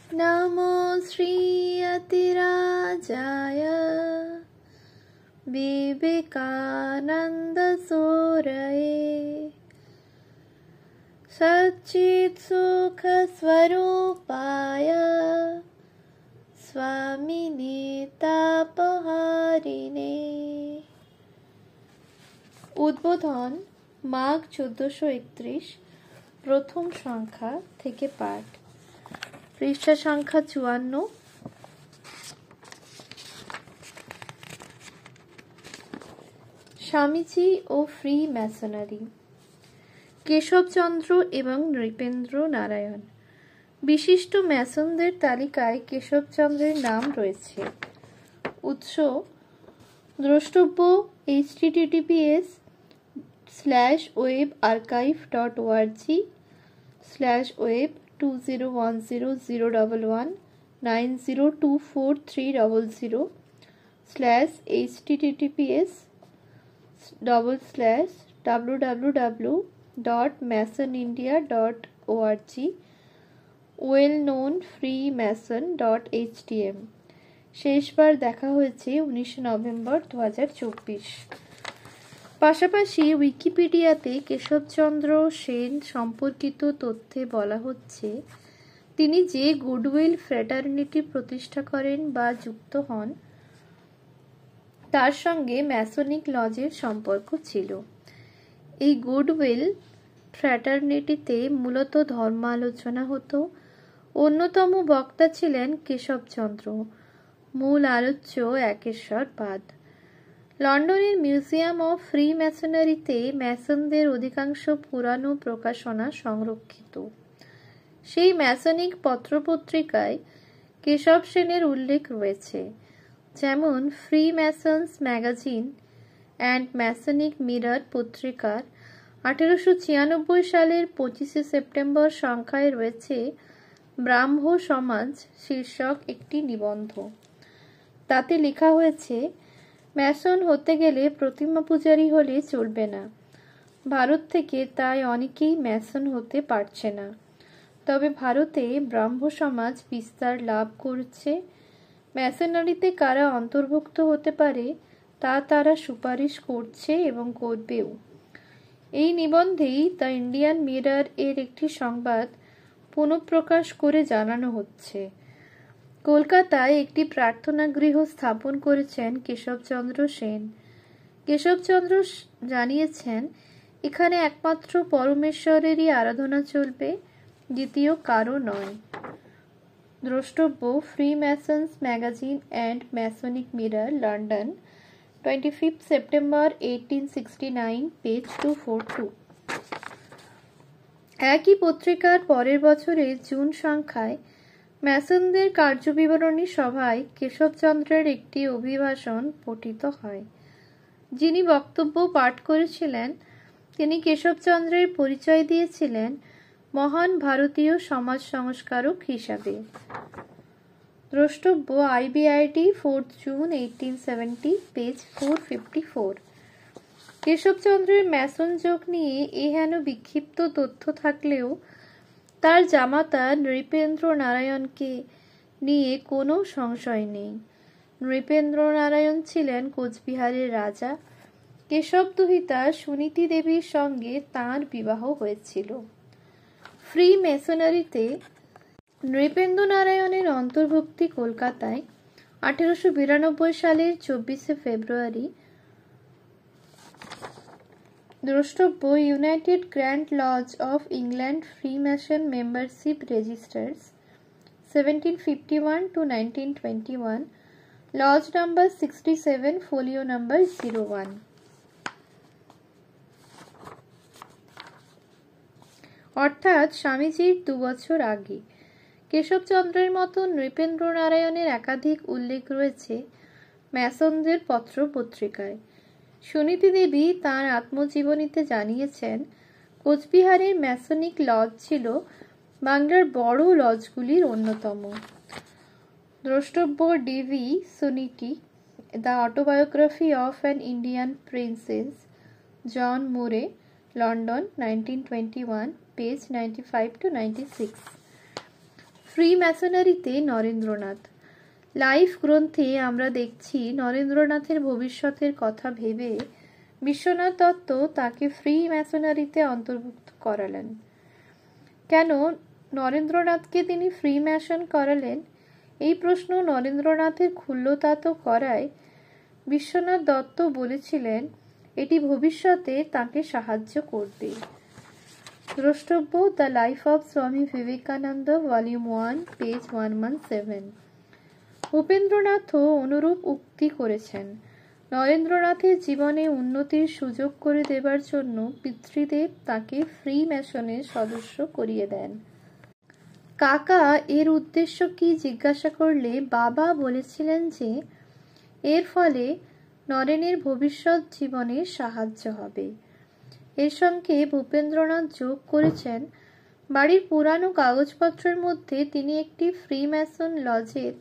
नमो श्रीयतिराजाय विवेकानन्दसूरये सच्चित्सुखस्वरूपाय स्वामिने तापहारिणे। উদ্বোধন মাঘ 1431 প্রথম সংখ্যা থেকে পাঠ। পৃষ্ঠা সংখ্যা 54। স্বামীজি ও ফ্রি ম্যাসনারি। কেশবচন্দ্র এবং নৃপেন্দ্র নারায়ণ। বিশিষ্ট ম্যাসনদের তালিকায় কেশবচন্দ্রের নাম রয়েছে। উৎস দ্রষ্টব্য https://web.archive.org/www.masonindia.org wellknownfreemason.htm। শেষবার দেখা হয়েছে 19 নভেম্বর 2024। পাশাপাশি উইকিপিডিয়াতে কেশবচন্দ্র সেন সম্পর্কিত তথ্যে বলা হচ্ছে, তিনি যে গুডউইল ফ্র্যাটার্নিটি প্রতিষ্ঠা করেন বা যুক্ত হন তার সঙ্গে ম্যাসনিক লজের সম্পর্ক ছিল। এই গুডউইল ফ্র্যাটার্নিটিতে মূলত ধর্ম আলোচনা হতো। অন্যতম বক্তা ছিলেন কেশবচন্দ্র। মূল আলোচ্য একেশ্বরবাদ। লন্ডনের মিউজিয়াম অফ ফ্রি ম্যাসনারিতে ম্যাসনদের অধিকাংশ পুরানো প্রকাশনা সংরক্ষিত। সেই ম্যাসনিক পত্রপত্রিকায় কেশব সেনের উল্লেখ রয়েছে, যেমন free masons magazine and masonic mirror পত্রিকার 1896 সালের 25 সেপ্টেম্বর সংখ্যায় রয়েছে ব্রাহ্ম সমাজ শীর্ষক একটি নিবন্ধ। তাতে লেখা হয়েছে, ম্যাসন হতে গেলে প্রতিমা পূজারী হলে চলবে না। ভারত থেকে তাই অনেকেই ম্যাসন হতে পারছে না। তবে ভারতে ব্রাহ্ম সমাজ বিস্তার লাভ করছে। ম্যাসনারিতে কারা অন্তর্ভুক্ত হতে পারে তা তারা সুপারিশ করছে এবং করবেও। এই নিবন্ধেই দ্য ইন্ডিয়ান মিরর এর একটি সংবাদ পুনঃপ্রকাশ করে জানানো হচ্ছে, কলকাতায় একটি প্রার্থনা গৃহ স্থাপন করেছেন কেশবচন্দ্র সেন। কেশবচন্দ্র জানিয়েছেন, এখানে একমাত্র পরমেশ্বরেরই আরাধনা চলবে, দ্বিতীয় কারো নয়। দ্রষ্টব্য free masons magazine and masonic mirror, London, 25 September 1869, page 242। একই পত্রিকার পরের বছরের জুন সংখ্যায় ম্যাসনদের কার্যবিবরণী সভায় কেশবচন্দ্রের একটি অভিভাষণ পঠিত হয়। যিনি বক্তব্য পাঠ করেছিলেন তিনি কেশবচন্দ্রের পরিচয় দিয়েছিলেন মহান ভারতীয় সমাজ সংস্কারক হিসাবে। দ্রষ্টব্য IBID 4 জুন 1870, পেজ 454। কেশবচন্দ্রের ম্যাসন যোগ নিয়ে এহেন বিক্ষিপ্ত তথ্য থাকলেও তার জামাতা নৃপেন্দ্র নারায়ণকে নিয়ে কোনো সংশয় নেই। নৃপেন্দ্র নারায়ণ ছিলেন কোচবিহারের রাজা। কেশব দুহিতা সুনীতি দেবীর সঙ্গে তাঁর বিবাহ হয়েছিল। ফ্রি মেসনারিতে নৃপেন্দ্র নারায়ণের অন্তর্ভুক্তি কলকাতায় 1892 সালের 24 ফেব্রুয়ারি। দ্রষ্টব্য United Grand Lodge of England Freemason membership registers, 1751 to 1921, lodge number 67, folio number 01। অর্থাৎ স্বামীজির 2 বছর আগে। কেশবচন্দ্রের মতো নৃপেন্দ্র নারায়ণের একাধিক উল্লেখ রয়েছে ম্যাসনদের পত্র পত্রিকায়। সুনীতি দেবী তাঁর আত্মজীবনীতে জানিয়েছেন, কোচবিহারের ম্যাসনিক লজ ছিল বাংলার বড় লজগুলির অন্যতম। দ্রষ্টব্য DV Suniti, the autobiography of an Indian princess, John Murray, London, 1921, page 95 to 96। Free ম্যাসনারিতে নরেন্দ্রনাথ। লাইফ গ্রন্থে আমরা দেখছি নরেন্দ্রনাথের ভবিষ্যতের কথা ভেবে বিশ্বনাথ দত্ত তাকে ফ্রি ম্যাসনারিতে অন্তর্ভুক্ত করালেন। কেন নরেন্দ্রনাথকে তিনি ফ্রি ম্যাসন করালেন, এই প্রশ্ন নরেন্দ্রনাথের ক্ষুল্লতাত করায় বিশ্বনাথ দত্ত বলেছিলেন এটি ভবিষ্যতে তাকে সাহায্য করবে। দ্রষ্টব্য the life of Swami Vivekananda, volume 1, page 117। উপেন্দ্রনাথও অনুরূপ উক্তি করেছেন। নরেন্দ্রনাথের জীবনে উন্নতির সুযোগ করে দেবার জন্য পিতৃদেব তাকে ফ্রি ম্যাসনের সদস্য করিয়ে দেন। কাকা এর উদ্দেশ্য কি জিজ্ঞাসা করলে বাবা বলেছিলেন যে এর ফলে নরেনের ভবিষ্যৎ জীবনে সাহায্য হবে। এর সঙ্গে ভূপেন্দ্রনাথ যোগ করেছেন বাড়ির পুরানো কাগজপত্রের মধ্যে তিনি একটি ফ্রি ম্যাসন লজের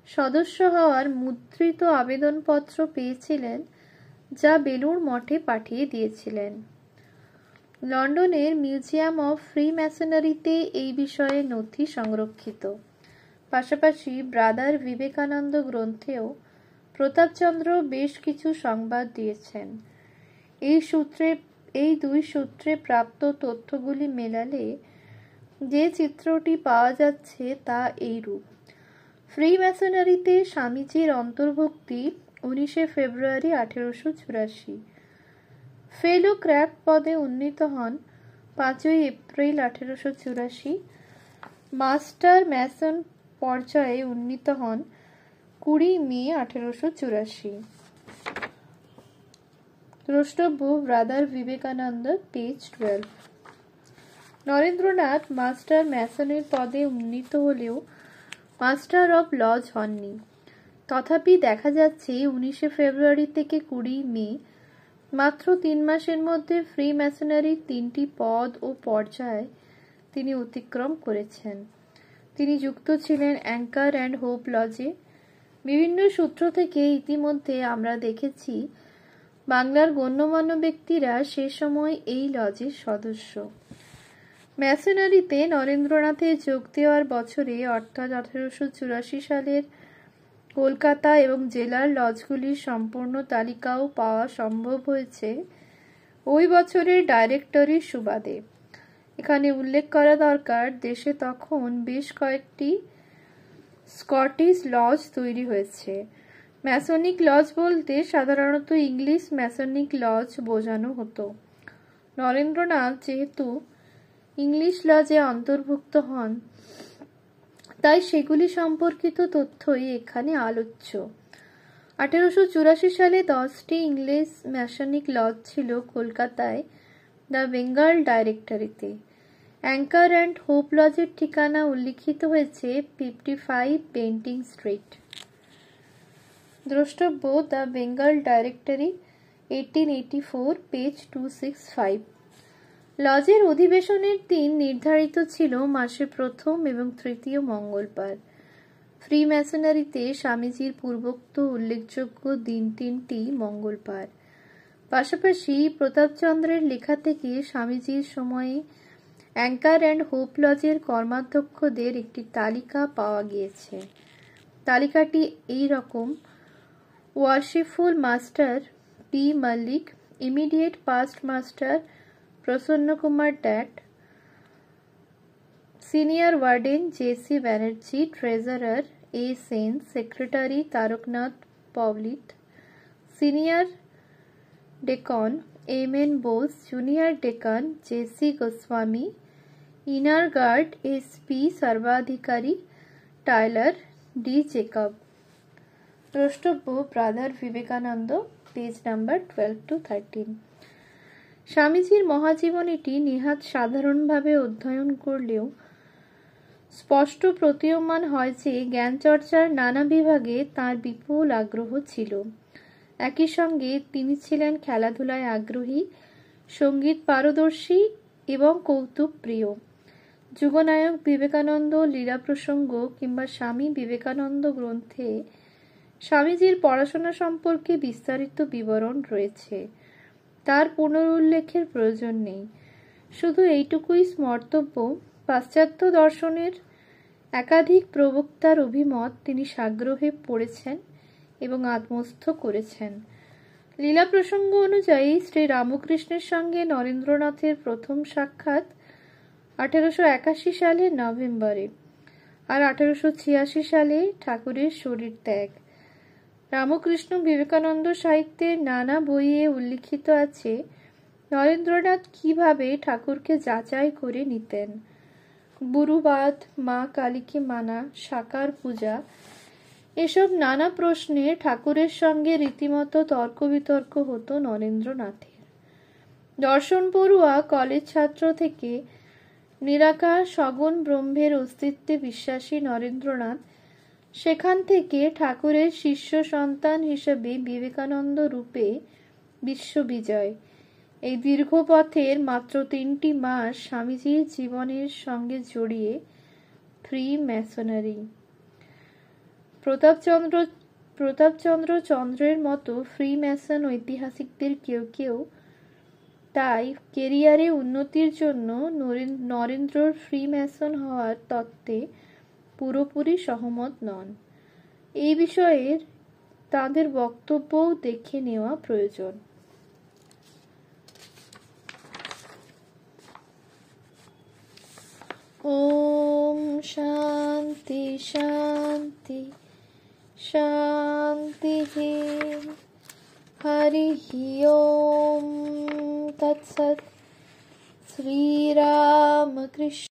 সদস্য হওয়ার মুদ্রিত আবেদনপত্র পেয়েছিলেন, যা বেলুড় মঠে পাঠিয়ে দিয়েছিলেন। লন্ডনের মিউজিয়াম অফ ফ্রি ম্যাসনারিতে এই বিষয়ে নথি সংরক্ষিত। পাশাপাশি ব্রাদার বিবেকানন্দ গ্রন্থেও প্রতাপচন্দ্র বেশ কিছু সংবাদ দিয়েছেন। এই দুই সূত্রে প্রাপ্ত তথ্যগুলি মেলালে যে চিত্রটি পাওয়া যাচ্ছে তা এইরূপ। ফ্রি ম্যাসনারিতে স্বামীজির অন্তর্ভুক্তি 19 ফেব্রুয়ারি 1884। ফেলো ক্র্যাক পদে উন্নীত হন 5 এপ্রিল 1884। মাস্টার ম্যাসন পর্যায়ে উন্নীত হন 20 মে 1884। দ্রষ্টব্য brother Vivekananda, page 12। Narendranath master ম্যাসনের পদে উন্নীত হলেও মাস্টার অব লজ হননি। তথাপি দেখা যাচ্ছে 19 ফেব্রুয়ারি থেকে 20 মে, মাত্র 3 মাসের মধ্যে ফ্রি ম্যাসনারির 3টি পদ ও পর্যায় তিনি অতিক্রম করেছেন। তিনি যুক্ত ছিলেন অ্যাঙ্কার অ্যান্ড হোপ লজে। বিভিন্ন সূত্র থেকে ইতিমধ্যে আমরা দেখেছি বাংলার গণ্যমান্য ব্যক্তিরা সে সময় এই লজের সদস্য। ম্যাসনারিতে নরেন্দ্রনাথের যোগ দেওয়ার বছরে অর্থাৎ 1884 সালের কলকাতা এবং জেলার লজগুলির সম্পূর্ণ তালিকাও পাওয়া সম্ভব হয়েছে ওই বছরের ডাইরেক্টরির সুবাদে। এখানে উল্লেখ করা দরকার দেশে তখন বেশ কয়েকটি স্কটিশ লজ তৈরি হয়েছে। ম্যাসনিক লজ বলতে সাধারণত ইংলিশ ম্যাসনিক লজ বোঝানো হতো। নরেন্দ্রনাথ যেহেতু ইংলিশ লজে অন্তর্ভুক্ত হন, তাই সেগুলি সম্পর্কিত তথ্যই এখানে আলোচ্য। 1884 সালে 10টি ইংলিশ ম্যাসনিক লজ ছিল কলকাতায় দ্য বেঙ্গল ডাইরেক্টরিতে। অ্যাঙ্কার অ্যান্ড হোপ লজের ঠিকানা উল্লিখিত হয়েছে 55 পেন্টিং স্ট্রিট। দ্রষ্টব্য দ্য বেঙ্গল ডাইরেক্টরি, 1884, পেজ 265। লজের অধিবেশনের দিন নির্ধারিত ছিল মাসের প্রথম এবং তৃতীয় মঙ্গলবার। ফ্রি ম্যাসনারিতে স্বামীজির পূর্বোক্ত উল্লেখযোগ্য দিন 3টি মঙ্গলবার। পাশাপাশি প্রতাপচন্দ্রের লেখা থেকে স্বামীজির সময়ে অ্যাঙ্কার অ্যান্ড হোপ লজের কর্মাধ্যক্ষদের একটি তালিকা পাওয়া গিয়েছে। তালিকাটি এই রকম: worshipful master P Mallick, immediate past master Prasanna Kumar Dutt, senior warden J C. Banerjee, treasurer A Sen, secretary Taraknath পওলিট, senior deacon M N. Bose, junior deacon J C. Goswami, inner guard S P. Sarbadhikari, tyler D. Jacob. দ্রষ্টব্য ব্রাদার বিবেকানন্দ, পেজ নাম্বার 12-13। স্বামীজির মহাজীবনীটি নেহাত সাধারণভাবে অধ্যয়ন করলেও স্পষ্ট প্রতীয়মান হয় যে জ্ঞানচর্চার নানা বিভাগে তাঁর বিপুল আগ্রহ ছিল। একই সঙ্গে তিনি ছিলেন খেলাধুলায় আগ্রহী, সঙ্গীত পারদর্শী এবং কৌতুক প্রিয়। যুগনায়ক বিবেকানন্দ লীলা প্রসঙ্গ কিংবা স্বামী বিবেকানন্দ গ্রন্থে স্বামীজির পড়াশোনা সম্পর্কে বিস্তারিত বিবরণ রয়েছে। তার পুনরুল্লেখের প্রয়োজন নেই। শুধু এইটুকুই স্মর্তব্য, পাশ্চাত্য দর্শনের একাধিক প্রবক্তার অভিমত তিনি সাগ্রহে পড়েছেন এবং আত্মস্থ করেছেন। লীলা প্রসঙ্গ অনুযায়ী শ্রী রামকৃষ্ণের সঙ্গে নরেন্দ্রনাথের প্রথম সাক্ষাৎ 1881 সালের নভেম্বরে, আর 1886 সালে ঠাকুরের শরীর ত্যাগ। রামকৃষ্ণ বিবেকানন্দ সাহিত্যের নানা বইয়ে উল্লিখিত আছে নরেন্দ্রনাথ কিভাবে ঠাকুরকে যাচাই করে নিতেন। গুরুবাদ, মা কালীকে মানা, সাকার পূজা, এসব নানা প্রশ্নে ঠাকুরের সঙ্গে রীতিমতো তর্ক বিতর্ক হতো নরেন্দ্রনাথের। দর্শন পড়ুয়া কলেজ ছাত্র থেকে নিরাকার সগুণ ব্রহ্মের অস্তিত্বে বিশ্বাসী নরেন্দ্রনাথ সেখান থেকে ঠাকুরের শিষ্য সন্তান হিসেবে বিবেকানন্দ রূপে বিশ্ববিজয়। এই দীর্ঘ পথের মাত্র 3টি মাস স্বামীজির জীবনের সঙ্গে জড়িয়ে ফ্রি ম্যাসনারি। প্রতাপচন্দ্র চন্দ্রের মতো ফ্রি ম্যাসন ঐতিহাসিকদের কেউ কেউ তাই কেরিয়ারে উন্নতির জন্য নরেন্দ্রর ফ্রি ম্যাসন হওয়ার তত্ত্বে পুরোপুরি সহমত নন। এই বিষয়ের তাঁদের বক্তব্যও দেখে নেওয়া প্রয়োজন। ওম শান্তি শান্তি শান্তি। হরি ওম তৎসৎ। শ্রীরামকৃষ্ণ